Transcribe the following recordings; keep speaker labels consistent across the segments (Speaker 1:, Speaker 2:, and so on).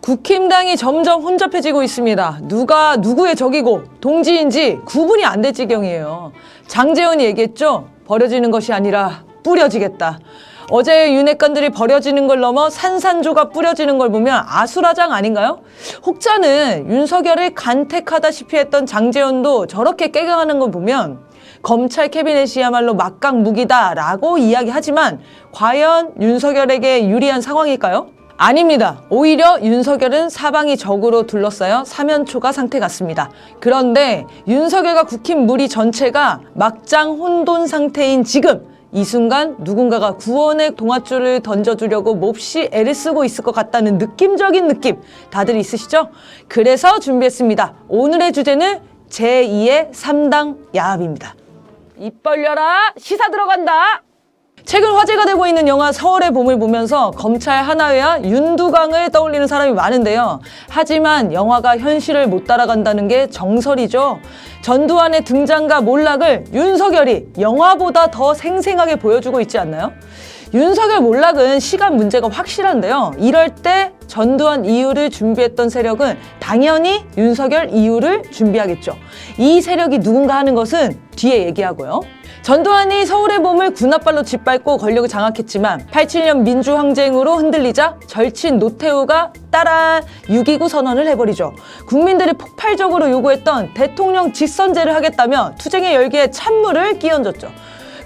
Speaker 1: 국힘당이 점점 혼잡해지고 있습니다. 누가 누구의 적이고 동지인지 구분이 안 될 지경이에요. 장제원이 얘기했죠. 버려지는 것이 아니라 뿌려지겠다. 어제 윤핵관들이 버려지는 걸 넘어 산산조각 뿌려지는 걸 보면 아수라장 아닌가요? 혹자는 윤석열을 간택하다시피 했던 장제원도 저렇게 깨갱하는 걸 보면 검찰 캐비넷이야말로 막강무기다라고 이야기하지만 과연 윤석열에게 유리한 상황일까요? 아닙니다. 오히려 윤석열은 사방이 적으로 둘러싸여 사면초가 상태 같습니다. 그런데 윤석열과 국힘 무리 전체가 막장 혼돈 상태인 지금 이 순간 누군가가 구원의 동아줄을 던져주려고 몹시 애를 쓰고 있을 것 같다는 느낌적인 느낌 다들 있으시죠? 그래서 준비했습니다. 오늘의 주제는 제2의 3당 야합입니다. 입 벌려라! 시사 들어간다! 최근 화제가 되고 있는 영화 서울의 봄을 보면서 검찰 하나회와 윤두광을 떠올리는 사람이 많은데요. 하지만 영화가 현실을 못 따라간다는 게 정설이죠. 전두환의 등장과 몰락을 윤석열이 영화보다 더 생생하게 보여주고 있지 않나요? 윤석열 몰락은 시간 문제가 확실한데요. 이럴 때 전두환 이후를 준비했던 세력은 당연히 윤석열 이후를 준비하겠죠. 이 세력이 누군가 하는 것은 뒤에 얘기하고요. 전두환이 서울의 봄을 군홧발로 짓밟고 권력을 장악했지만 87년 민주항쟁으로 흔들리자 절친 노태우가 따란 6.29 선언을 해버리죠. 국민들이 폭발적으로 요구했던 대통령 직선제를 하겠다며 투쟁의 열기에 찬물을 끼얹었죠.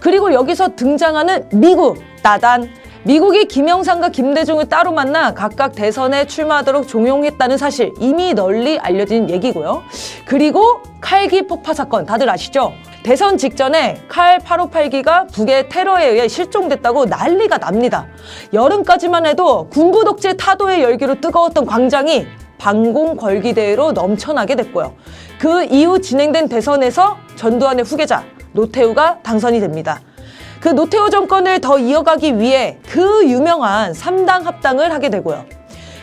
Speaker 1: 그리고 여기서 등장하는 미국, 따단. 미국이 김영삼과 김대중을 따로 만나 각각 대선에 출마하도록 종용했다는 사실 이미 널리 알려진 얘기고요. 그리고 칼기 폭파 사건 다들 아시죠? 대선 직전에 칼 858기가 북의 테러에 의해 실종됐다고 난리가 납니다. 여름까지만 해도 군부 독재 타도의 열기로 뜨거웠던 광장이 방공 걸기대회로 넘쳐나게 됐고요. 그 이후 진행된 대선에서 전두환의 후계자 노태우가 당선이 됩니다. 그 노태우 정권을 더 이어가기 위해 그 유명한 3당 합당을 하게 되고요.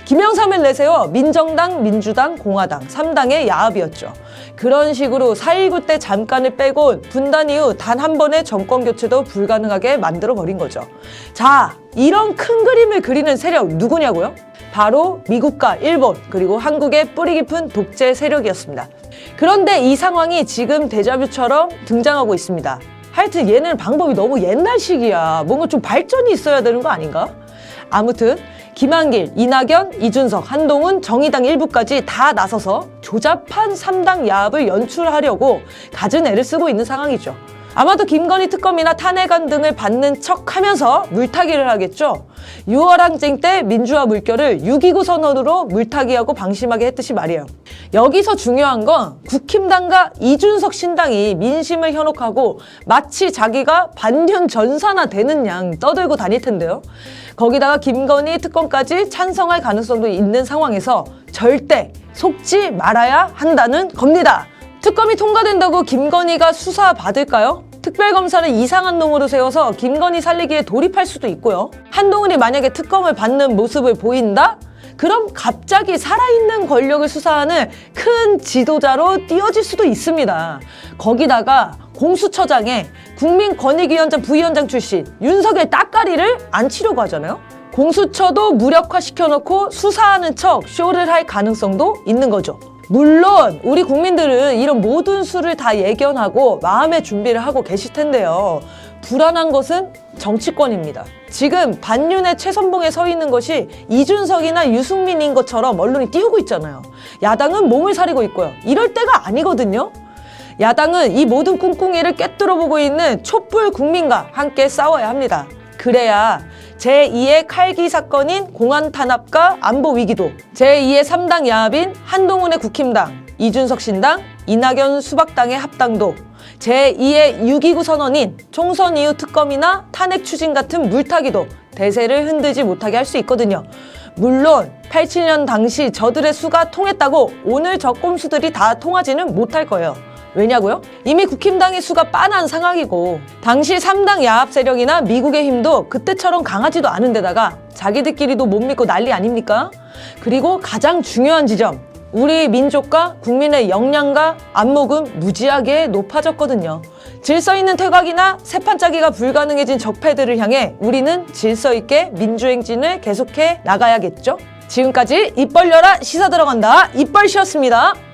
Speaker 1: 김영삼을 내세워 민정당, 민주당, 공화당 3당의 야합이었죠. 그런 식으로 4.19 때 잠깐을 빼곤 분단 이후 단 한 번의 정권 교체도 불가능하게 만들어버린 거죠. 자, 이런 큰 그림을 그리는 세력 누구냐고요? 바로 미국과 일본 그리고 한국의 뿌리 깊은 독재 세력이었습니다. 그런데 이 상황이 지금 데자뷰처럼 등장하고 있습니다. 하여튼 얘는 방법이 너무 옛날식이야. 뭔가 좀 발전이 있어야 되는 거 아닌가? 아무튼 김한길, 이낙연, 이준석, 한동훈, 정의당 일부까지 다 나서서 조잡한 3당 야합을 연출하려고 갖은 애를 쓰고 있는 상황이죠. 아마도 김건희 특검이나 탄핵안 등을 받는 척하면서 물타기를 하겠죠. 6월 항쟁 때 민주화 물결을 6.29 선언으로 물타기하고 방심하게 했듯이 말이에요. 여기서 중요한 건 국힘당과 이준석 신당이 민심을 현혹하고 마치 자기가 반년 전사나 되는 양 떠들고 다닐 텐데요. 거기다가 김건희 특검까지 찬성할 가능성도 있는 상황에서 절대 속지 말아야 한다는 겁니다. 특검이 통과된다고 김건희가 수사 받을까요? 특별검사를 이상한 놈으로 세워서 김건희 살리기에 돌입할 수도 있고요. 한동훈이 만약에 특검을 받는 모습을 보인다? 그럼 갑자기 살아있는 권력을 수사하는 큰 지도자로 띄어질 수도 있습니다. 거기다가 공수처장에 국민권익위원장 부위원장 출신 윤석열 따까리를 안 치려고 하잖아요. 공수처도 무력화시켜놓고 수사하는 척 쇼를 할 가능성도 있는 거죠. 물론 우리 국민들은 이런 모든 수를 다 예견하고 마음의 준비를 하고 계실 텐데요. 불안한 것은 정치권입니다. 지금 반윤의 최선봉에 서 있는 것이 이준석이나 유승민인 것처럼 언론이 띄우고 있잖아요. 야당은 몸을 사리고 있고요. 이럴 때가 아니거든요. 야당은 이 모든 꿍꿍이를 꿰뚫어보고 있는 촛불 국민과 함께 싸워야 합니다. 그래야 제2의 칼기 사건인 공안 탄압과 안보 위기도, 제2의 3당 야합인 한동훈의 국힘당, 이준석 신당, 이낙연 수박당의 합당도, 제2의 6.29 선언인 총선 이후 특검이나 탄핵 추진 같은 물타기도 대세를 흔들지 못하게 할 수 있거든요. 물론 87년 당시 저들의 수가 통했다고 오늘 저 꼼수들이 다 통하지는 못할 거예요. 왜냐고요? 이미 국힘당의 수가 빤한 상황이고 당시 3당 야합 세력이나 미국의 힘도 그때처럼 강하지도 않은 데다가 자기들끼리도 못 믿고 난리 아닙니까? 그리고 가장 중요한 지점, 우리 민족과 국민의 역량과 안목은 무지하게 높아졌거든요. 질서 있는 퇴각이나 세판짜기가 불가능해진 적폐들을 향해 우리는 질서 있게 민주행진을 계속해 나가야겠죠? 지금까지 입 벌려라 시사 들어간다 입벌씨였습니다.